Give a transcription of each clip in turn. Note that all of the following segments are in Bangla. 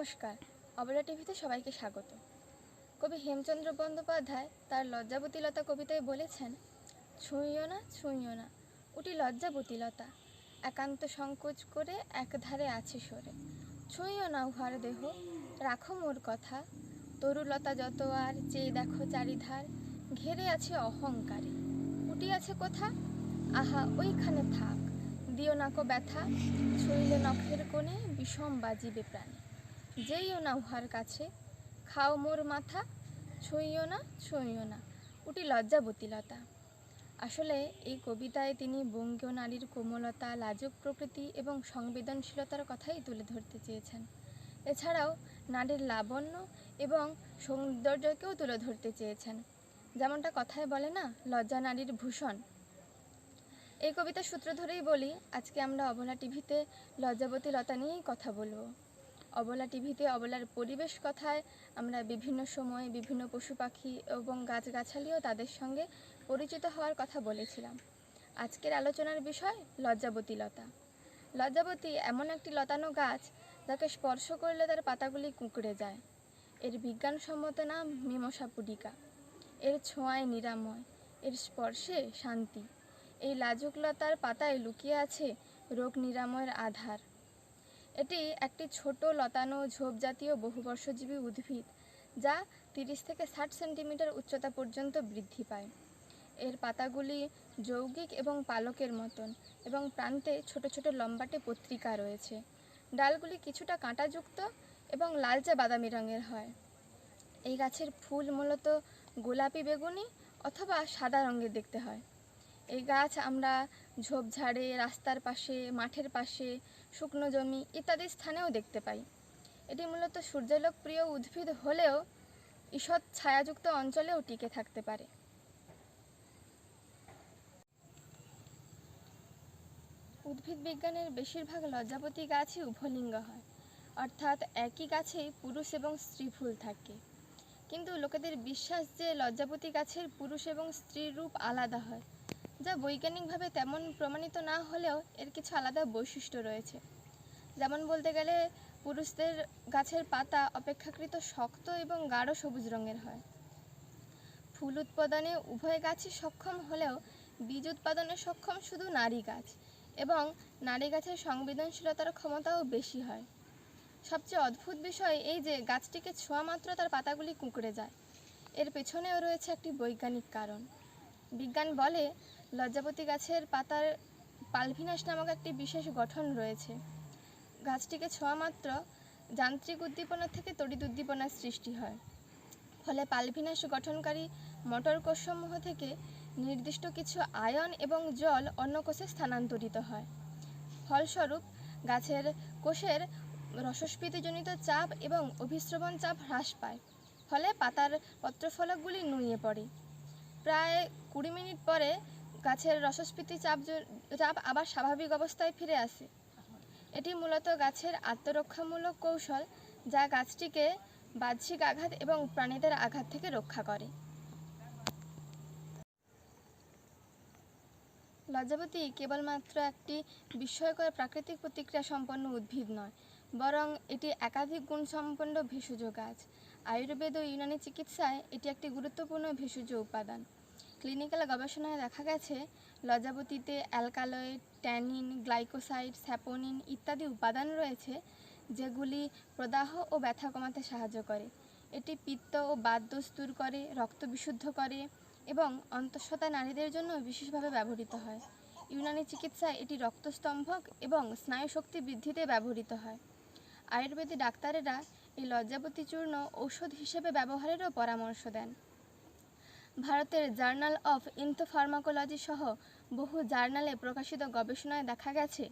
নমস্কার, অবলা টিভিতে সবাইকে স্বাগত। কবি হেমচন্দ্র বন্দ্যোপাধ্যায় তার লজ্জাবতী লতা কবিতায় বলেছেন, ছুঁইও না ছুঁইও না উটি লজ্জাবতী লতা, একান্ত সংকোচ করে একধারে আছে সরে। ছুঁইও না উহার দেহ, রাখো মোর কথা, তরুলতা যত আর চেয়ে দেখো চারিধার, ঘেরে আছে অহংকারে। উটি আছে কোথা? আহা ওইখানে থাক, দিও নাকো ব্যথা, ছুঁইলে নখের কোণে বিষম বাজিবে প্রাণে। যেইও না উহার কাছে, খাও মোর মাথা, ছুঁইও না উটি লজ্জাবতী লতা। আসলে এই কবিতায় তিনি বঙ্গীয় নারীর কোমলতা, লাজুক প্রকৃতি এবং সংবেদনশীলতার কথাই তুলে ধরতে চেয়েছেন। এছাড়াও নারীর লাবণ্য এবং সৌন্দর্যকেও তুলে ধরতে চেয়েছেন। যেমনটা কথায় বলে না, লজ্জা নারীর ভূষণ। এই কবিতার সূত্র ধরেই বলি, আজকে আমরা অবলা টিভিতে লজ্জাবতী লতা নিয়েই কথা বলবো। অবলা টিভিতে অবলার পরিবেশ কথায় আমরা বিভিন্ন সময় বিভিন্ন পশু পাখি এবং গাছগাছালিও তাদের সঙ্গে পরিচিত হওয়ার কথা বলেছিলাম। আজকের আলোচনার বিষয় লজ্জাবতী লতা। লজ্জাবতী এমন একটি লতানো গাছ যাকে স্পর্শ করলে তার পাতাগুলি কুঁকড়ে যায়। এর বিজ্ঞানসম্মত নাম মিমোসা পুডিকা। এর ছোঁয়ায় নিরাময়, এর স্পর্শে শান্তি। এই লাজুক লতার পাতায় লুকিয়ে আছে রোগ নিরাময়ের আধার। এটি একটি ছোট লতানো ঝোপ জাতীয় বহুবর্ষজীবী উদ্ভিদ, যা 30 থেকে 60 সেন্টিমিটার উচ্চতা পর্যন্ত বৃদ্ধি পায়। এর পাতাগুলি যৌগিক এবং পালকের মতন এবং প্রান্তে ছোট ছোট লম্বাটে পত্রিকা রয়েছে। ডালগুলি কিছুটা কাঁটাযুক্ত এবং লালচে বাদামি রঙের হয়। এই গাছের ফুল মূলত গোলাপি বেগুনি অথবা সাদা রঙের দেখতে হয়। এই গাছ আমরা ঝোপঝাড়ে, রাস্তার পাশে, মাঠের পাশে, শুকনো জমি ইত্যাদি স্থানেও দেখতে পাই। এটি মূলত সূর্যালোক প্রিয় উদ্ভিদ হলেও ঈষৎ ছায়াযুক্ত অঞ্চলেও টিকে থাকতে পারে। উদ্ভিদ বিজ্ঞানের বেশিরভাগ লজ্জাবতী গাছই উভলিঙ্গ হয়, অর্থাৎ একই গাছেই পুরুষ এবং স্ত্রী ফুল থাকে। কিন্তু লোকেদের বিশ্বাস যে লজ্জাবতী গাছের পুরুষ এবং স্ত্রীর রূপ আলাদা হয়, যা বৈজ্ঞানিকভাবে তেমন প্রমাণিত না হলেও এর কিছু আলাদা বৈশিষ্ট্য রয়েছে। যেমন বলতে গেলে পুরুষদের গাছের পাতা অপেক্ষাকৃত শক্ত এবং গাঢ় সবুজ রঙের হয়। ফুল উৎপাদনে উভয় গাছই সক্ষম হলেও বীজ উৎপাদনে সক্ষম শুধু নারী গাছ, এবং নারী গাছের সংবেদনশীলতার ক্ষমতাও বেশি হয়। সবচেয়ে অদ্ভুত বিষয় এই যে গাছটিকে ছোঁয়া মাত্র তার পাতাগুলি কুঁকড়ে যায়। এর পেছনেও রয়েছে একটি বৈজ্ঞানিক কারণ। বিজ্ঞান বলে লজ্জাবতী গাছের পাতার পালভিনাস নামক একটি বিশেষ গঠন রয়েছে। গাছটিকে ছোঁয়া মাত্র যান্ত্রিক উদ্দীপনা থেকে তড়িৎ উদ্দীপনার সৃষ্টি হয়। ফলে পালভিনাস গঠনকারী মোটর কোষসমূহ থেকে নির্দিষ্ট কিছু আয়ন এবং জল অন্য কোষে স্থানান্তরিত হয়। ফলস্বরূপ গাছের কোষের রসস্ফীতিজনিত চাপ এবং অভিস্রবণ চাপ হ্রাস পায়। ফলে পাতার পত্রফলকগুলি নুয়ে পড়ে। প্রায় 20 মিনিট পরে গাছের রসস্ফীতি চাপ আবার স্বাভাবিক অবস্থায় ফিরে আসে। এটি মূলত গাছের আত্মরক্ষামূলক কৌশল, যা গাছটিকে বাহ্যিক আঘাত এবং প্রাণীদের আঘাত থেকে রক্ষা করে। লজ্জাবতী কেবলমাত্র একটি বিস্ময়কর প্রাকৃতিক প্রতিক্রিয়া সম্পন্ন উদ্ভিদ নয়, বরং এটি একাধিক গুণসম্পন্ন ভেষজ গাছ। আয়ুর্বেদ ও ইউনানি চিকিৎসায় এটি একটি গুরুত্বপূর্ণ ভেষজ উপাদান। ক্লিনিক্যাল গবেষণায় দেখা গেছে লজ্জাবতীতে অ্যালকালয়েড, ট্যানিন, গ্লাইকোসাইড, স্যাপোনিন ইত্যাদি উপাদান রয়েছে, যেগুলি প্রদাহ ও ব্যথা কমাতে সাহায্য করে। এটি পিত্ত ও বাতদোষ দূর করে, রক্ত বিশুদ্ধ করে এবং অন্তঃসত্ত্বা নারীদের জন্য বিশেষভাবে ব্যবহৃত হয়। ইউনানি চিকিৎসায় এটি রক্তস্তম্ভক এবং স্নায়ুশক্তি বৃদ্ধিতে ব্যবহৃত হয়। আয়ুর্বেদী ডাক্তারেরা এই লজ্জাবতী চূর্ণ ঔষধ হিসেবে ব্যবহারেরও পরামর্শ দেন। ভারতের জার্নাল অফ ইনথোফার্মাকোলজি সহ বহু জার্নালে প্রকাশিত গবেষণায় দেখা গেছে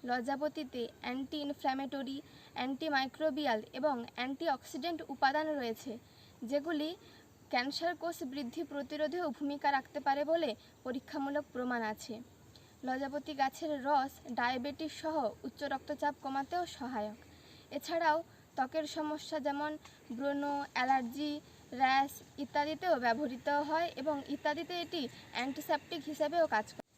লজ্জাবতীতে অ্যান্টি ইনফ্ল্যামেটরি, অ্যান্টিমাইক্রোবিয়াল এবং অ্যান্টিঅক্সিডেন্ট উপাদান রয়েছে, যেগুলি ক্যান্সার কোষ বৃদ্ধি প্রতিরোধেও ভূমিকা রাখতে পারে বলে পরীক্ষামূলক প্রমাণ আছে। লজ্জাবতী গাছের রস ডায়াবেটিস সহ উচ্চ রক্তচাপ কমাতেও সহায়ক। এছাড়াও ত্বকের সমস্যা যেমন ব্রণ, অ্যালার্জি, র্যাশ ইত্যাদিতেও ব্যবহৃত হয় এবং ইত্যাদিতে এটি অ্যান্টিসেপটিক হিসেবেও কাজ করে।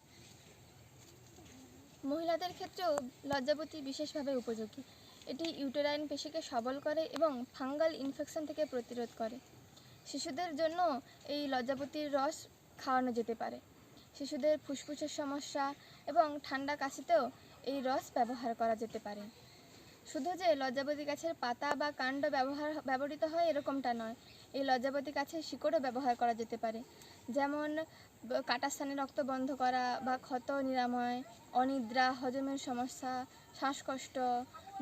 মহিলাদের ক্ষেত্রেও লজ্জাবতী বিশেষভাবে উপযোগী। এটি ইউটেরাইন পেশিকে সবল করে এবং ফাঙ্গাল ইনফেকশন থেকে প্রতিরোধ করে। শিশুদের জন্য এই লজ্জাবতীর রস খাওয়ানো যেতে পারে। শিশুদের ফুসফুসের সমস্যা এবং ঠান্ডা কাশিতেও এই রস ব্যবহার করা যেতে পারে। শুধু যে লজ্জাবতী গাছের পাতা বা কাণ্ড ব্যবহৃত হয় এরকমটা নয়, এই লজ্জাবতী গাছের শিকড়ও ব্যবহার করা যেতে পারে। যেমন কাটা স্থানে রক্ত বন্ধ করা বা ক্ষত নিরাময়, অনিদ্রা, হজমের সমস্যা, শ্বাসকষ্ট,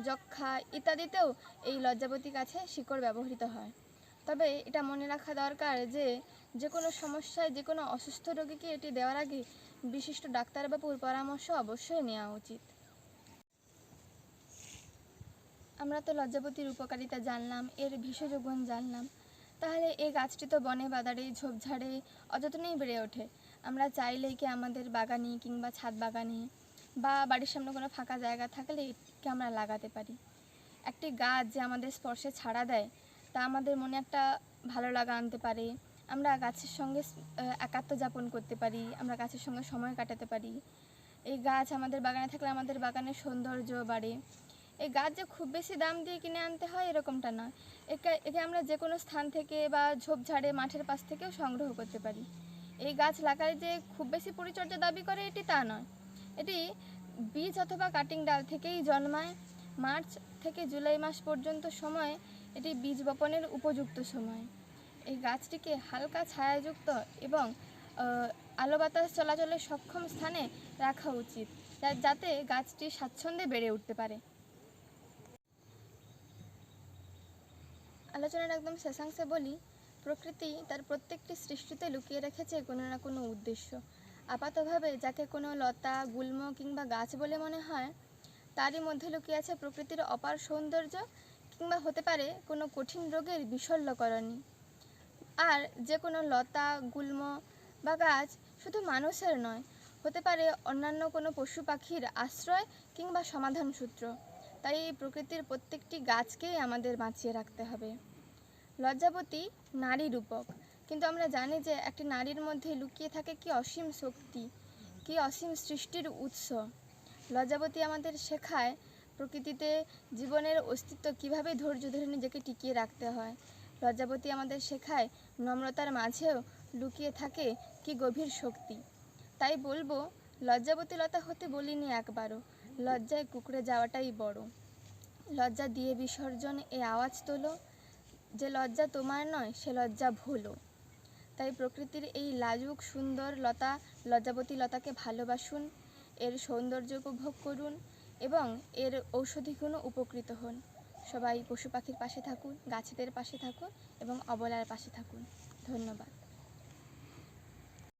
যক্ষ্মা ইত্যাদিতেও এই লজ্জাবতী গাছের শিকড় ব্যবহৃত হয়। তবে এটা মনে রাখা দরকার যে কোনো সমস্যায় যে কোনো অসুস্থ রোগীকে এটি দেওয়ার আগে বিশিষ্ট ডাক্তারবাবুর পরামর্শ অবশ্যই নেওয়া উচিত। আমরা তো লজ্জাবতীর উপকারিতা জানলাম, এর ভেষজ গুণ জানলাম, তাহলে এই গাছটি তো বনে বাদারে ঝোপঝাড়ে অযত্নেই বেড়ে ওঠে। আমরা চাইলেই কি আমাদের বাগানে কিংবা ছাদ বাগানে বা বাড়ির সামনে কোনো ফাঁকা জায়গা থাকলে একে আমরা লাগাতে পারি। একটি গাছ যে আমাদের স্পর্শে ছাড়া দেয় তা আমাদের মনে একটা ভালো লাগা আনতে পারে। আমরা গাছের সঙ্গে একাত্ম যাপন করতে পারি, আমরা গাছের সঙ্গে সময় কাটাতে পারি। এই গাছ আমাদের বাগানে থাকলে আমাদের বাগানের সৌন্দর্য বাড়ে। এই গাছ যে খুব বেশি দাম দিয়ে কিনে আনতে হয় এরকমটা নয়, একে আমরা যে কোনো স্থান থেকে বা ঝোপঝাড়ে মাঠের পাশ থেকেও সংগ্রহ করতে পারি। এই গাছ লাগালে যে খুব বেশি পরিচর্যা দাবি করে এটি তা নয়, এটি বীজ অথবা কাটিং ডাল থেকেই জন্মায়। মার্চ থেকে জুলাই মাস পর্যন্ত সময় এটি বীজ বপনের উপযুক্ত সময়। এই গাছটিকে হালকা ছায়াযুক্ত এবং আলো বাতাস চলাচলের সক্ষম স্থানে রাখা উচিত, যাতে গাছটি স্বাচ্ছন্দ্যে বেড়ে উঠতে পারে। আলোচনার একদম শেষাংশে বলি, প্রকৃতি তার প্রত্যেকটি সৃষ্টিতে লুকিয়ে রেখেছে কোনো না কোনো উদ্দেশ্য। আপাতভাবে যাকে কোনো লতা, গুল্ম কিংবা গাছ বলে মনে হয়, তারই মধ্যে লুকিয়ে আছে প্রকৃতির অপার সৌন্দর্য কিংবা হতে পারে কোনো কঠিন রোগের বিশল্যকরণী। আর যে কোনো লতা, গুল্ম বা গাছ শুধু মানুষের নয়, হতে পারে অন্যান্য কোনো পশু পাখির আশ্রয় কিংবা সমাধান সূত্র। তাই এই প্রকৃতির প্রত্যেকটি গাছকেই আমাদের বাঁচিয়ে রাখতে হবে। লজ্জাবতী নারী রূপক, কিন্তু আমরা জানি যে একটি নারীর মধ্যে লুকিয়ে থাকে কি অসীম শক্তি, কি অসীম সৃষ্টির উৎস। লজ্জাবতী আমাদের শেখায় প্রকৃতিতে জীবনের অস্তিত্ব কিভাবে ধৈর্য ধরে নিজেকে টিকিয়ে রাখতে হয়। লজ্জাবতী আমাদের শেখায় নম্রতার মাঝেও লুকিয়ে থাকে কি গভীর শক্তি। তাই বলবো, লজ্জাবতী লতা হতে বলিনি একবারও, লজ্জায় কুঁকড়ে যাওয়াটাই বড়। লজ্জা দিয়ে বিসর্জন এ আওয়াজ তোলো, যে লজ্জা তোমার নয় সে লজ্জা ভুলো। তাই প্রকৃতির এই লাজুক সুন্দর লতা লজ্জাবতী লতাকে ভালোবাসুন, এর সৌন্দর্য উপভোগ করুন এবং এর ঔষধি গুণও উপকৃত হন। সবাই পশু পাখির পাশে থাকুন, গাছেদের পাশে থাকুন এবং অবলার পাশে থাকুন। ধন্যবাদ।